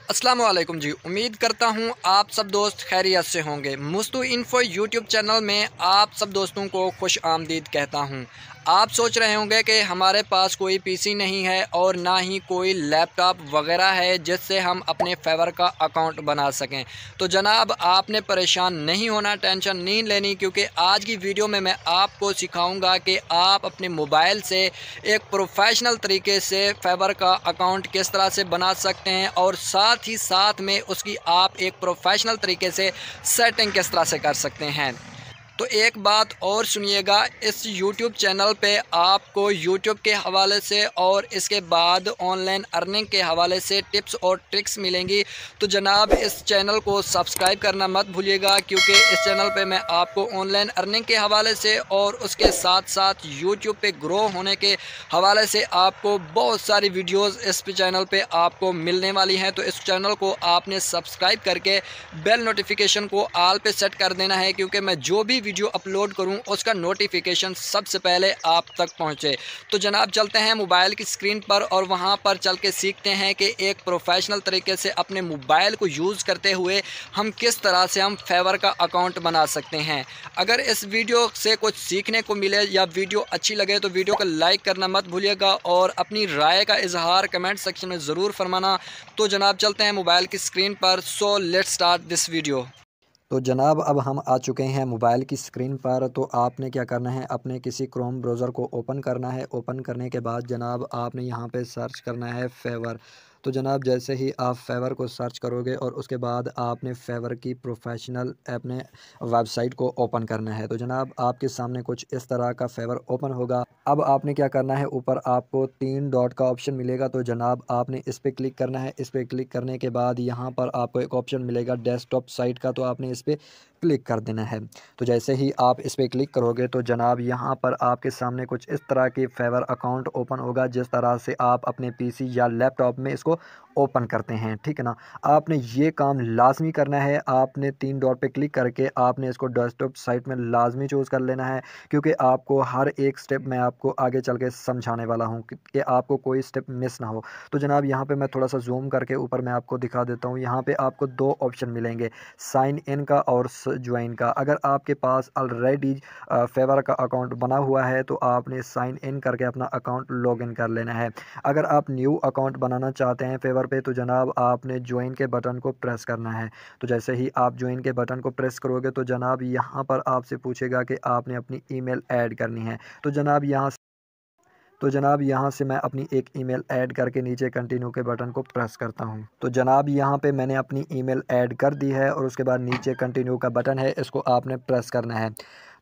अस्सलाम वालेकुम जी। उम्मीद करता हूँ आप सब दोस्त खैरियत से होंगे। मुस्तू इन्फो यूट्यूब चैनल में आप सब दोस्तों को खुश आमदीद कहता हूँ। आप सोच रहे होंगे कि हमारे पास कोई पीसी नहीं है और ना ही कोई लैपटॉप वगैरह है जिससे हम अपने फेवर का अकाउंट बना सकें। तो जनाब आपने परेशान नहीं होना, टेंशन नहीं लेनी, क्योंकि आज की वीडियो में मैं आपको सिखाऊंगा कि आप अपने मोबाइल से एक प्रोफेशनल तरीके से फेवर का अकाउंट किस तरह से बना सकते हैं और साथ ही साथ में उसकी आप एक प्रोफेशनल तरीके से सेटिंग किस तरह से कर सकते हैं। तो एक बात और सुनिएगा, इस YouTube चैनल पे आपको YouTube के हवाले से और इसके बाद ऑनलाइन अर्निंग के हवाले से टिप्स और ट्रिक्स मिलेंगी। तो जनाब इस चैनल को सब्सक्राइब करना मत भूलिएगा, क्योंकि इस चैनल पे मैं आपको ऑनलाइन अर्निंग के हवाले से और उसके साथ साथ YouTube पे ग्रो होने के हवाले से आपको बहुत सारी वीडियोस इस चैनल पे आपको मिलने वाली हैं। तो इस चैनल को आपने सब्सक्राइब करके बेल नोटिफिकेशन को ऑल पे सेट कर देना है, क्योंकि मैं जो भी वीडियो अपलोड करूं उसका नोटिफिकेशन सबसे पहले आप तक पहुंचे। तो जनाब चलते हैं मोबाइल की स्क्रीन पर और वहां पर चल के सीखते हैं कि एक प्रोफेशनल तरीके से अपने मोबाइल को यूज़ करते हुए हम किस तरह से हम फेवर का अकाउंट बना सकते हैं। अगर इस वीडियो से कुछ सीखने को मिले या वीडियो अच्छी लगे तो वीडियो को लाइक करना मत भूलिएगा और अपनी राय का इजहार कमेंट सेक्शन में ज़रूर फरमाना। तो जनाब चलते हैं मोबाइल की स्क्रीन पर। So let's start this video. तो जनाब अब हम आ चुके हैं मोबाइल की स्क्रीन पर। तो आपने क्या करना है, अपने किसी क्रोम ब्राउज़र को ओपन करना है। ओपन करने के बाद जनाब आपने यहाँ पे सर्च करना है फेवर। तो जनाब जैसे ही आप फेवर को सर्च करोगे और उसके बाद आपने फेवर की प्रोफेशनल अपने वेबसाइट को ओपन करना है। तो जनाब आपके सामने कुछ इस तरह का फेवर ओपन होगा। अब आपने क्या करना है, ऊपर आपको 3 डॉट का ऑप्शन मिलेगा। तो जनाब आपने इस पर क्लिक करना है। इस पर क्लिक करने के बाद यहाँ पर आपको एक ऑप्शन मिलेगा डेस्कटॉप साइट का, तो आपने इस पर क्लिक कर देना है। तो जैसे ही आप इस पर क्लिक करोगे तो जनाब यहाँ पर आपके सामने कुछ इस तरह की फेवर अकाउंट ओपन होगा, जिस तरह से आप अपने पीसी या लैपटॉप में इसको ओपन करते हैं, ठीक है ना। आपने ये काम लाजमी करना है। आपने 3 डॉट पे क्लिक करके आपने इसको डेस्कटॉप साइट में लाजमी चूज़ कर लेना है, क्योंकि आपको हर एक स्टेप मैं आपको आगे चल के समझाने वाला हूँ कि आपको कोई स्टेप मिस ना हो। तो जनाब यहाँ पे मैं थोड़ा सा जूम करके ऊपर मैं आपको दिखा देता हूँ। यहाँ पे आपको 2 ऑप्शन मिलेंगे, साइन इन का और ज्वाइन का। अगर आपके पास ऑलरेडी फेवर का अकाउंट बना हुआ है तो आपने साइन इन करके अपना अकाउंट लॉग इन कर लेना है। अगर आप न्यू अकाउंट बनाना चाहते हैं फेवर पे तो जनाब आपने ज्वाइन के बटन को प्रेस करना है। तो जैसे ही आप ज्वाइन के बटन को प्रेस करोगे तो जनाब यहाँ पर आपसे पूछेगा कि आपने अपनी ईमेल ऐड करनी है। तो जनाब यहाँ से मैं अपनी एक ईमेल ऐड करके नीचे कंटिन्यू के बटन को प्रेस करता हूँ। तो जनाब यहाँ पे मैंने अपनी ईमेल ऐड कर दी है और उसके बाद नीचे कंटिन्यू का बटन है, इसको आपने प्रेस करना है।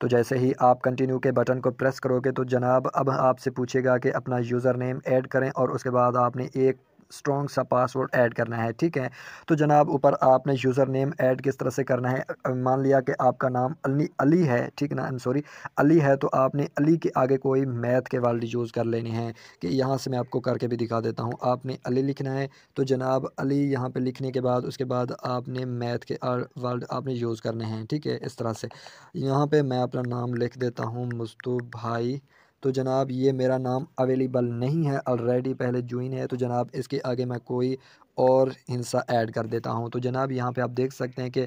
तो जैसे ही आप कंटिन्यू के बटन को प्रेस करोगे तो जनाब अब आपसे पूछेगा कि अपना यूज़र नेम ऐड करें और उसके बाद आपने एक स्ट्रॉन्ग सा पासवर्ड ऐड करना है, ठीक है। तो जनाब ऊपर आपने यूज़र नेम ऐड किस तरह से करना है, मान लिया कि आपका नाम अली अली है, ठीक ना, सॉरी अली है, तो आपने अली के आगे कोई मैथ के वर्ड यूज़ कर लेने हैं। कि यहाँ से मैं आपको करके भी दिखा देता हूँ। आपने अली लिखना है। तो जनाब अली यहाँ पे लिखने के बाद उसके बाद आपने मैथ के वर्ड आपने यूज़ करने हैं, ठीक है। इस तरह से यहाँ पे मैं अपना नाम लिख देता हूँ मुस्तू भाई। तो जनाब ये मेरा नाम अवेलेबल नहीं है, ऑलरेडी पहले ज्वाइन है। तो जनाब इसके आगे मैं कोई और हिंसा ऐड कर देता हूँ। तो जनाब यहाँ पे आप देख सकते हैं कि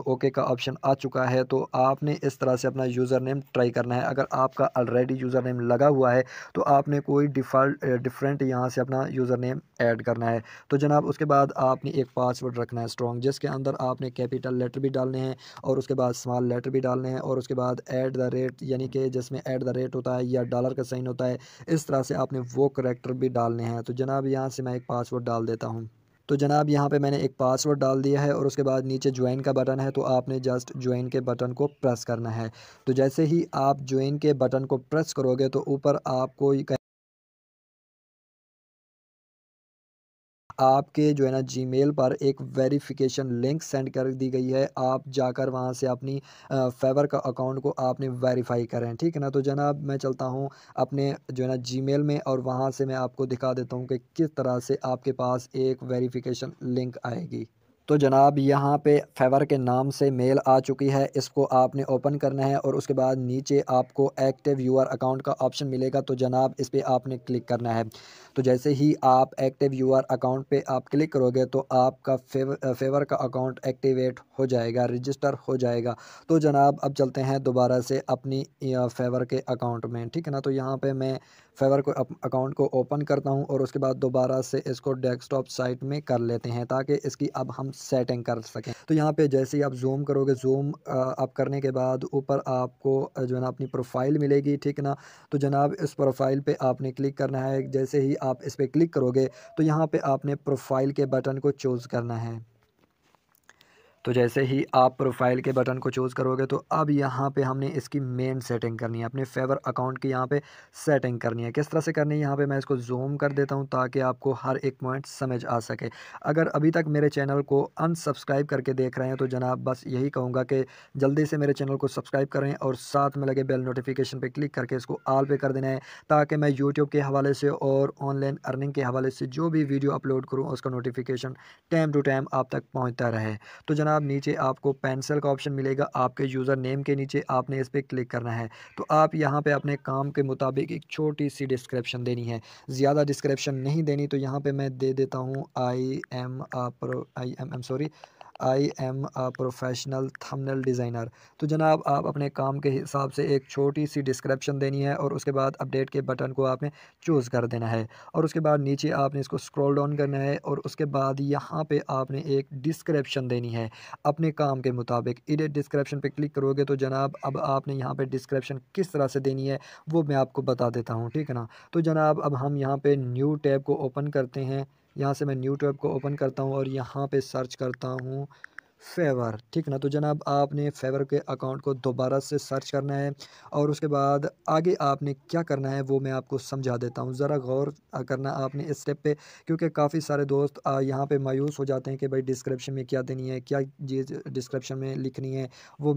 ओके का ऑप्शन आ चुका है। तो आपने इस तरह से अपना यूज़र नेम ट्राई करना है। अगर आपका ऑलरेडी यूज़र नेम लगा हुआ है तो आपने कोई डिफरेंट यहाँ से अपना यूज़र नेम ऐड करना है। तो जनाब उसके बाद आपने एक पासवर्ड रखना है स्ट्रॉन्ग, जिसके अंदर आपने कैपिटल लेटर भी डालने हैं और उसके बाद स्मॉल लेटर भी डालने हैं और उसके बाद ऐट द रेट, यानी कि जिसमें ऐट द रेट होता है या डॉलर का साइन होता है, इस तरह से आपने वो करैक्टर भी डालने हैं। तो जनाब यहाँ से मैं एक पासवर्ड डाल देता हूँ। तो जनाब यहाँ पे मैंने एक पासवर्ड डाल दिया है और उसके बाद नीचे ज्वाइन का बटन है, तो आपने जस्ट ज्वाइन के बटन को प्रेस करना है। तो जैसे ही आप ज्वाइन के बटन को प्रेस करोगे तो ऊपर आपको आपके जो है ना जीमेल पर एक वेरिफिकेशन लिंक सेंड कर दी गई है। आप जाकर वहाँ से अपनी फेवर का अकाउंट को आपने वेरीफाई करें, ठीक है ना। तो जनाब मैं चलता हूँ अपने जो है ना जीमेल में और वहाँ से मैं आपको दिखा देता हूँ कि किस तरह से आपके पास एक वेरिफिकेशन लिंक आएगी। तो जनाब यहाँ पे फेवर के नाम से मेल आ चुकी है, इसको आपने ओपन करना है और उसके बाद नीचे आपको एक्टिव यूआर अकाउंट का ऑप्शन मिलेगा। तो जनाब इस पर आपने क्लिक करना है। तो तो जैसे ही आप एक्टिव यूआर अकाउंट पे आप क्लिक करोगे तो आपका फेवर का अकाउंट एक्टिवेट हो जाएगा, रजिस्टर हो जाएगा। तो जनाब अब चलते हैं दोबारा से अपनी फेवर के अकाउंट में, ठीक है ना। तो यहाँ पे मैं फेवर को अकाउंट को ओपन करता हूँ और उसके बाद दोबारा से इसको डेस्कटॉप साइट में कर लेते हैं ताकि इसकी अब हम सेटिंग कर सकें। तो यहाँ पे जैसे ही आप जूम करोगे, जूम आप करने के बाद ऊपर आपको जो है ना अपनी प्रोफाइल मिलेगी, ठीक है ना। तो जनाब इस प्रोफाइल पे आपने क्लिक करना है। जैसे ही आप इस पर क्लिक करोगे तो यहाँ पे आपने प्रोफाइल के बटन को चूज़ करना है। तो जैसे ही आप प्रोफाइल के बटन को चूज़ करोगे तो अब यहाँ पे हमने इसकी मेन सेटिंग करनी है, अपने फेवर अकाउंट की यहाँ पे सेटिंग करनी है। किस तरह से करनी है, यहाँ पे मैं इसको जूम कर देता हूँ ताकि आपको हर एक पॉइंट समझ आ सके। अगर अभी तक मेरे चैनल को अनसब्सक्राइब करके देख रहे हैं तो जनाब बस यही कहूँगा कि जल्दी से मेरे चैनल को सब्सक्राइब करें और साथ में लगे बेल नोटिफिकेशन पर क्लिक करके इसको ऑल पे कर देना है ताकि मैं यूट्यूब के हवाले से और ऑनलाइन अर्निंग के हवाले से जो भी वीडियो अपलोड करूँ उसका नोटिफिकेशन टाइम टू टाइम आप तक पहुँचता रहे। तो जनाब नीचे आपको पेंसिल का ऑप्शन मिलेगा, आपके यूज़र नेम के नीचे आपने इस पर क्लिक करना है। तो आप यहाँ पे अपने काम के मुताबिक एक छोटी सी डिस्क्रिप्शन देनी है, ज़्यादा डिस्क्रिप्शन नहीं देनी। तो यहाँ पे मैं दे देता हूँ I am a professional thumbnail designer. तो जनाब आप अपने काम के हिसाब से एक छोटी सी डिस्क्रिप्शन देनी है और उसके बाद अपडेट के बटन को आपने चूज़ कर देना है और उसके बाद नीचे आपने इसको स्क्रॉल डाउन करना है और उसके बाद यहाँ पे आपने एक डिस्क्रिप्शन देनी है अपने काम के मुताबिक। एडिट डिस्क्रिप्शन पे क्लिक करोगे तो जनाब अब आपने यहाँ पे डिस्क्रिप्शन किस तरह से देनी है वो मैं आपको बता देता हूँ, ठीक है ना। तो जनाब अब हम यहाँ पे न्यू टैब को ओपन करते हैं। यहाँ से मैं न्यू टैब को ओपन करता हूँ और यहाँ पे सर्च करता हूँ फेवर, ठीक ना। तो जनाब आपने फेवर के अकाउंट को दोबारा से सर्च करना है और उसके बाद आगे आपने क्या करना है वो मैं आपको समझा देता हूँ। ज़रा गौर करना आपने इस स्टेप पे, क्योंकि काफ़ी सारे दोस्त यहाँ पे मायूस हो जाते हैं कि भाई डिस्क्रिप्शन में क्या देनी है, क्या चीज़ डिस्क्रिप्शन में लिखनी है, वो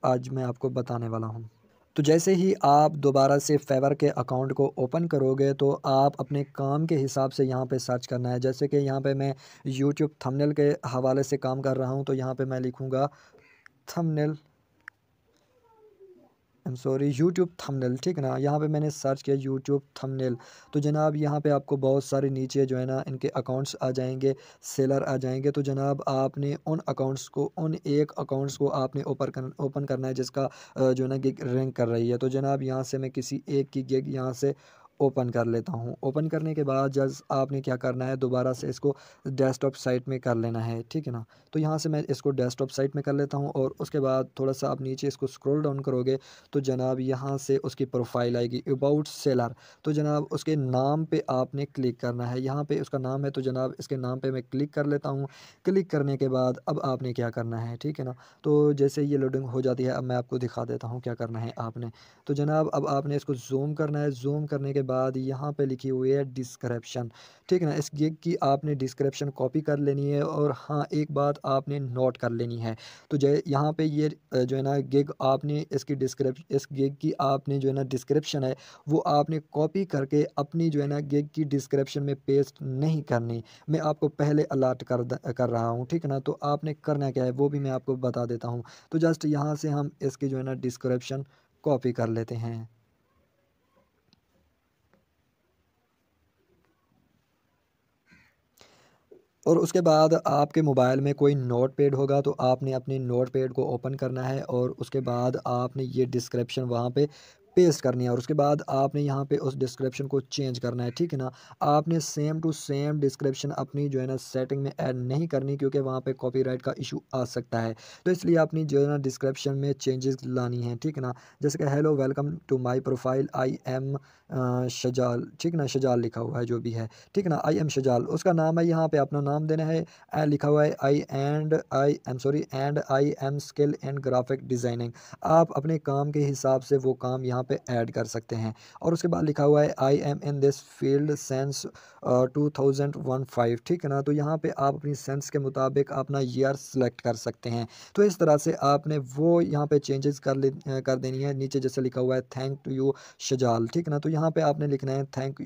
आज मैं आपको बताने वाला हूँ। तो जैसे ही आप दोबारा से फेवर के अकाउंट को ओपन करोगे तो आप अपने काम के हिसाब से यहाँ पे सर्च करना है। जैसे कि यहाँ पे मैं यूट्यूब थंबनेल के हवाले से काम कर रहा हूँ तो यहाँ पे मैं लिखूँगा थंबनेल, यूट्यूब थंबनेल, ठीक है ना। यहाँ पे मैंने सर्च किया यूट्यूब थंबनेल। तो जनाब यहाँ पे आपको बहुत सारे नीचे जो है ना इनके अकाउंट्स आ जाएंगे, सेलर आ जाएंगे। तो जनाब आपने उन एक अकाउंट्स को आपने ओपन करना है जिसका जो है ना गिग रैंक कर रही है। तो जनाब यहाँ से मैं किसी एक की गिग यहाँ से ओपन कर लेता हूँ। ओपन करने के बाद जस्ट आपने क्या करना है, दोबारा से इसको डेस्कटॉप साइट में कर लेना है, ठीक है ना। तो यहाँ से मैं इसको डेस्कटॉप साइट में कर लेता हूँ और उसके बाद थोड़ा सा आप नीचे इसको स्क्रॉल डाउन करोगे तो जनाब यहाँ से उसकी प्रोफाइल आएगी अबाउट सेलर। तो जनाब उसके नाम पे आपने क्लिक करना है, यहाँ पे उसका नाम है तो जनाब इसके नाम पे मैं क्लिक कर लेता हूँ। क्लिक करने के बाद अब आपने क्या करना है, ठीक है ना। तो जैसे ये लोडिंग हो जाती है अब मैं आपको दिखा देता हूँ क्या करना है आपने। तो जनाब अब आपने इसको जूम करना है। जूम करने के बाद यहाँ पे लिखी हुई है डिस्क्रिप्शन, ठीक है ना। इस गिग की आपने डिस्क्रिप्शन कॉपी कर लेनी है और हाँ एक बात आपने नोट कर लेनी है। तो जय यहाँ पे ये जो है ना गिग आपने इस गिग की आपने जो है ना डिस्क्रिप्शन है वो आपने कॉपी करके अपनी जो है ना गिग की डिस्क्रिप्शन में पेस्ट नहीं करनी। मैं आपको पहले अलर्ट कर रहा हूँ, ठीक है ना। तो आपने करना क्या है वो भी मैं आपको बता देता हूँ। तो जस्ट यहाँ से हम इसकी जो है ना डिस्क्रिप्शन कॉपी कर लेते हैं। और उसके बाद आपके मोबाइल में कोई नोटपैड होगा तो आपने अपने नोटपैड को ओपन करना है और उसके बाद आपने ये डिस्क्रिप्शन वहाँ पे पेस्ट करनी है और उसके बाद आपने यहाँ पे उस डिस्क्रिप्शन को चेंज करना है, ठीक है ना। आपने सेम टू सेम डिस्क्रिप्शन अपनी जो है ना सेटिंग में ऐड नहीं करनी क्योंकि वहाँ पे कॉपीराइट का इशू आ सकता है। तो इसलिए अपनी जो है ना डिस्क्रिप्शन में चेंजेस लानी है, ठीक है ना। जैसे कि hello welcome to my profile I am Shajal, ठीक ना, शजाल लिखा हुआ है जो भी है, ठीक है ना, आई एम शजाल उसका नाम है। यहाँ पे अपना नाम देना है। लिखा हुआ है and I am skill and graphic designing. आप अपने काम के हिसाब से वो काम यहाँ पे ऐड कर सकते हैं। और उसके बाद लिखा हुआ है I am in this field sense 2015, ठीक है ना। तो यहाँ पे आप अपनी सेंस के मुताबिक अपना ईयर सेलेक्ट कर सकते हैं। तो इस तरह से आपने वो यहाँ पे चेंजेस कर देनी है। नीचे जैसे लिखा हुआ है थैंक टू यू शजाल, ठीक है ना। तो यहाँ पे आपने लिखना है थैंक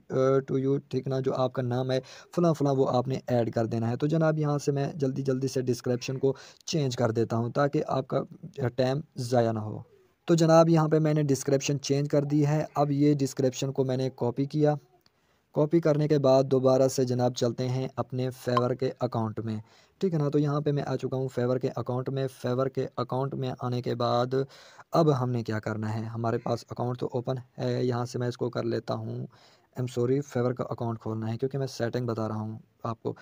टू यू, ठीक ना, जो आपका नाम है फलां फलां वो आपने ऐड कर देना है। तो जनाब यहाँ से मैं जल्दी जल्दी से डिस्क्रिप्शन को चेंज कर देता हूँ ताकि आपका टाइम ज़ाया ना हो। तो जनाब यहाँ पे मैंने डिस्क्रिप्शन चेंज कर दी है। अब ये डिस्क्रिप्शन को मैंने कॉपी किया कॉपी करने के बाद दोबारा से जनाब चलते हैं अपने फेवर के अकाउंट में, ठीक है ना। तो यहाँ पे मैं आ चुका हूँ फेवर के अकाउंट में। फेवर के अकाउंट में आने के बाद अब हमने क्या करना है, हमारे पास अकाउंट तो ओपन है, यहाँ से मैं इसको कर लेता हूँ। सॉरी, फेवर का अकाउंट खोलना है क्योंकि मैं सेटिंग बता रहा हूँ आपको।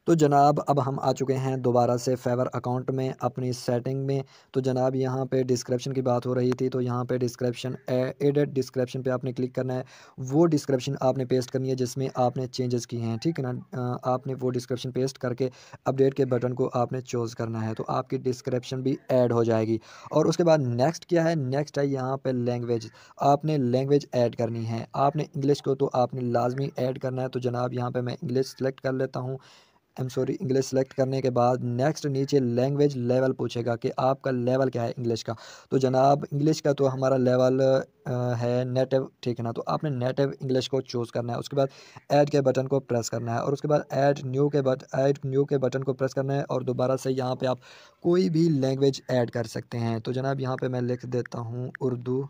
तो जनाब अब हम आ चुके हैं दोबारा से फेवर अकाउंट में अपनी सेटिंग में। तो जनाब यहाँ पे डिस्क्रिप्शन की बात हो रही थी, तो यहाँ पे डिस्क्रिप्शन एडेड डिस्क्रिप्शन पे आपने क्लिक करना है। वो डिस्क्रिप्शन आपने पेस्ट करनी है जिसमें आपने चेंजेस किए हैं, ठीक है ना। आपने वो डिस्क्रिप्शन पेस्ट करके अपडेट के बटन को आपने चूज़ करना है, तो आपकी डिस्क्रिप्शन भी ऐड हो जाएगी। और उसके बाद नेक्स्ट क्या है, नेक्स्ट है यहाँ पे लैंग्वेज। आपने लैंग्वेज ऐड करनी है, आपने इंग्लिश को तो आपने लाजमी ऐड करना है। तो जनाब यहाँ पे मैं इंग्लिश सेलेक्ट कर लेता हूँ। इंग्लिश सेलेक्ट करने के बाद नेक्स्ट नीचे लैंग्वेज लेवल पूछेगा कि आपका लेवल क्या है इंग्लिश का। तो जनाब इंग्लिश का तो हमारा लेवल है नेटिव, ठीक है ना। तो आपने नेटिव इंग्लिश को चूज़ करना है। उसके बाद ऐड के बटन को प्रेस करना है और उसके बाद ऐड न्यू के बटन को प्रेस करना है और दोबारा से यहाँ पे आप कोई भी लैंग्वेज ऐड कर सकते हैं। तो जनाब यहाँ पे मैं लिख देता हूँ उर्दू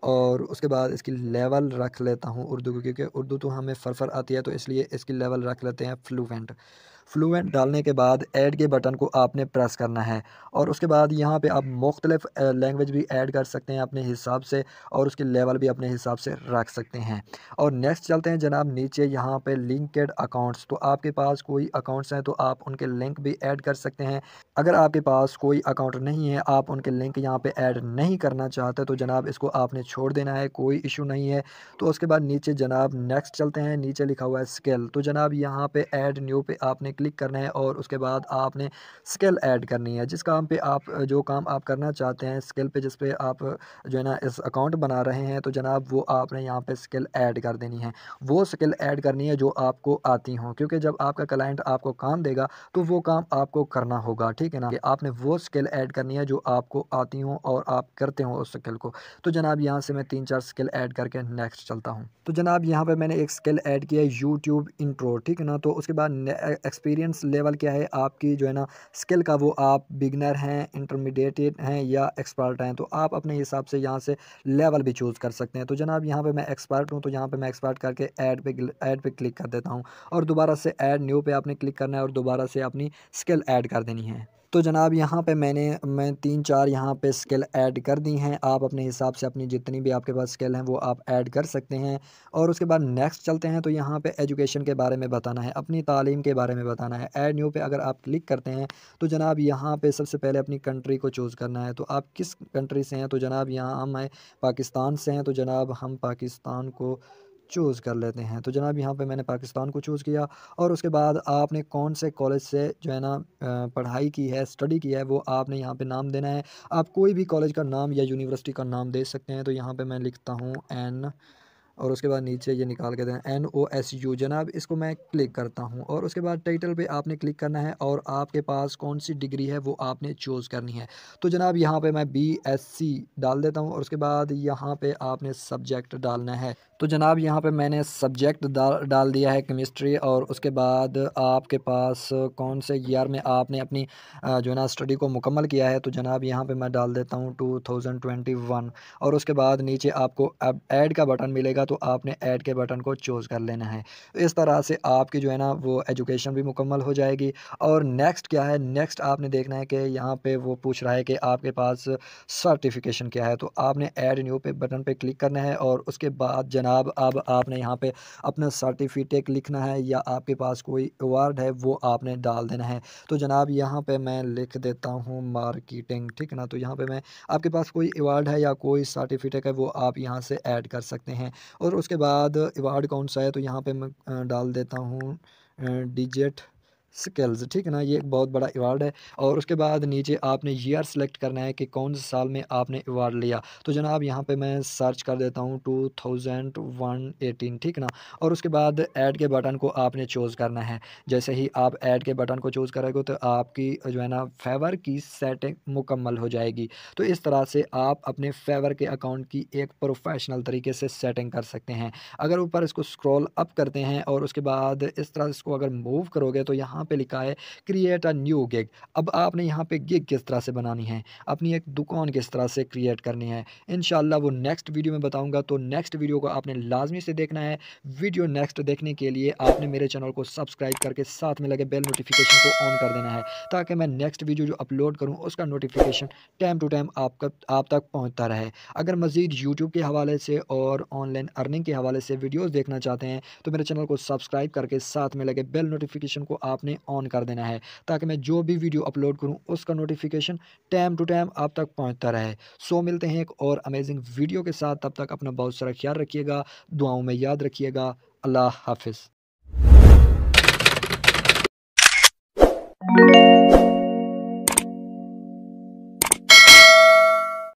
और उसके बाद इसकी लेवल रख लेता हूँ उर्दू को, क्योंकि उर्दू तो हमें फर आती है, तो इसलिए इसकी लेवल रख लेते हैं फ्लुएंट। फ्लुएंट डालने के बाद ऐड के बटन को आपने प्रेस करना है और उसके बाद यहाँ पे आप मुख्तलिफ लैंग्वेज भी ऐड कर सकते हैं अपने हिसाब से और उसकी लेवल भी अपने हिसाब से रख सकते हैं। और नेक्स्ट चलते हैं जनाब नीचे यहाँ पे लिंक्ड अकाउंट्स। तो आपके पास कोई अकाउंट्स हैं तो आप उनके लिंक भी ऐड कर सकते हैं। अगर आपके पास कोई अकाउंट नहीं है, आप उनके लिंक यहाँ पे ऐड नहीं करना चाहते, तो जनाब इसको आपने छोड़ देना है, कोई इशू नहीं है। तो उसके बाद नीचे जनाब नेक्स्ट चलते हैं, नीचे लिखा हुआ है स्किल। तो जनाब यहाँ पे ऐड न्यू पे आपने क्लिक करना है और उसके बाद आपने स्किल ऐड करनी है। जिस काम पे आप जो काम आप करना चाहते हैं, स्किल पे जिस पे आप जो है ना इस अकाउंट बना रहे हैं, तो जनाब वो आपने यहाँ पे स्किल ऐड कर देनी है। वो स्किल ऐड करनी है जो आपको आती हो, क्योंकि जब आपका क्लाइंट आपको काम देगा तो वो काम आपको करना होगा, ठीक है ना। कि आपने वो स्किल ऐड करनी है जो आपको आती हो और आप करते हो उस स्किल को। तो जनाब यहाँ से मैं 3-4 स्किल ऐड करके नेक्स्ट चलता हूँ। तो जनाब यहाँ पे मैंने एक स्किल ऐड किया है यूट्यूब इंट्रो, ठीक है ना। तो उसके बाद एक्सपीरियंस लेवल क्या है आपकी जो है ना स्किल का, वो आप बिगनर हैं, इंटरमीडिएट हैं या एक्सपर्ट हैं। तो आप अपने हिसाब से यहाँ से लेवल भी चूज़ कर सकते हैं। तो जनाब यहाँ पे मैं एक्सपर्ट हूँ, तो यहाँ पे मैं एक्सपर्ट करके ऐड पे क्लिक कर देता हूँ और दोबारा से ऐड न्यू पे आपने क्लिक करना है और दोबारा से अपनी स्किल ऐड कर देनी है। तो जनाब यहाँ पे मैं 3-4 यहाँ पे स्किल ऐड कर दी हैं। आप अपने हिसाब से अपनी जितनी भी आपके पास स्किल हैं वो आप ऐड कर सकते हैं। और उसके बाद नेक्स्ट चलते हैं, तो यहाँ पे एजुकेशन के बारे में बताना है, अपनी तालीम के बारे में बताना है। ऐड न्यू पे अगर आप क्लिक करते हैं तो जनाब यहाँ पे सबसे पहले अपनी कंट्री को चूज़ करना है। तो आप किस कंट्री से हैं, तो जनाब यहाँ हम पाकिस्तान से हैं, तो जनाब हम पाकिस्तान को चूज़ कर लेते हैं। तो जनाब यहाँ पे मैंने पाकिस्तान को चूज़ किया और उसके बाद आपने कौन से कॉलेज से जो है ना पढ़ाई की है, स्टडी की है, वो आपने यहाँ पे नाम देना है। आप कोई भी कॉलेज का नाम या यूनिवर्सिटी का नाम दे सकते हैं। तो यहाँ पे मैं लिखता हूँ एन और उसके बाद नीचे ये निकाल के दें NOSU। जनाब इसको मैं क्लिक करता हूँ और उसके बाद टाइटल पे आपने क्लिक करना है और आपके पास कौन सी डिग्री है वो आपने चूज़ करनी है। तो जनाब यहाँ पे मैं BSc डाल देता हूँ और उसके बाद यहाँ पे आपने सब्जेक्ट डालना है। तो जनाब यहाँ पे मैंने सब्जेक्ट डाल दिया है केमिस्ट्री और उसके बाद आपके पास कौन से ईयर में आपने अपनी जो है ना स्टडी को मुकम्मल किया है। तो जनाब यहाँ पे मैं डाल देता हूँ 2021 और उसके बाद नीचे आपको अब ऐड का बटन मिलेगा, तो आपने ऐड के बटन को चूज़ कर लेना है। तो इस तरह से आपकी जो है ना वो एजुकेशन भी मुकम्मल हो जाएगी। और नेक्स्ट क्या है, नेक्स्ट आपने देखना है कि यहाँ पे वो पूछ रहा है कि आपके पास सर्टिफिकेशन क्या है। तो आपने ऐड न्यू पे बटन पे क्लिक करना है और उसके बाद जनाब अब आपने यहाँ पे अपना सर्टिफिकेट लिखना है या आपके पास कोई अवार्ड है वो आपने डाल देना है। तो जनाब यहाँ पे मैं लिख देता हूँ मार्केटिंग, ठीक है ना। तो यहाँ पे मैं आपके पास कोई अवार्ड है या कोई सर्टिफिकेट है वो आप यहाँ से ऐड कर सकते हैं। और उसके बाद अवार्ड कौन सा है, तो यहाँ पे मैं डाल देता हूँ डिजिट स्किल्स, ठीक है ना। ये एक बहुत बड़ा अवार्ड है। और उसके बाद नीचे आपने ईयर सेलेक्ट करना है कि कौन से साल में आपने अवार्ड लिया। तो जनाब यहाँ पे मैं सर्च कर देता हूँ 2018, ठीक है ना। और उसके बाद ऐड के बटन को आपने चूज़ करना है। जैसे ही आप ऐड के बटन को चूज़ करोगे तो आपकी जो है ना फेवर की सेटिंग मुकम्मल हो जाएगी। तो इस तरह से आप अपने फेवर के अकाउंट की एक प्रोफेशनल तरीके से सेटिंग कर सकते हैं। अगर ऊपर इसको स्क्रॉल अप करते हैं और उसके बाद इस तरह इसको अगर मूव करोगे तो यहाँ यहाँ पे लिखा है क्रिएट अ न्यू गिग। अब आपने यहाँ पे गिग किस तरह से बनानी है, अपनी एक दुकान किस तरह से क्रिएट करनी है, इंशाल्लाह वो नेक्स्ट वीडियो में बताऊँगा। तो नेक्स्ट वीडियो को आपने लाजमी से देखना है। वीडियो नेक्स्ट देखने के लिए आपने मेरे चैनल को सब्सक्राइब करके साथ में लगे बेल नोटिफिकेशन को ऑन कर देना है, ताकि मैं नेक्स्ट वीडियो जो अपलोड करूँ उसका नोटिफिकेशन टाइम टू टाइम आप तक पहुँचता रहे। अगर मज़ीद यूट्यूब के हवाले से और ऑनलाइन अर्निंग के हवाले से वीडियोज़ देखना चाहते हैं तो मेरे चैनल को सब्सक्राइब करके साथ में लगे बेल नोटिफिकेशन को आपने ऑन कर देना है, ताकि मैं जो भी वीडियो अपलोड करूं उसका नोटिफिकेशन टाइम टू टाइम आप तक पहुंचता रहे। सो मिलते हैं एक और अमेजिंग वीडियो के साथ, तब तक अपना बहुत सारा ख्याल रखिएगा, दुआओं में याद रखिएगा। अल्लाह हाफिज़।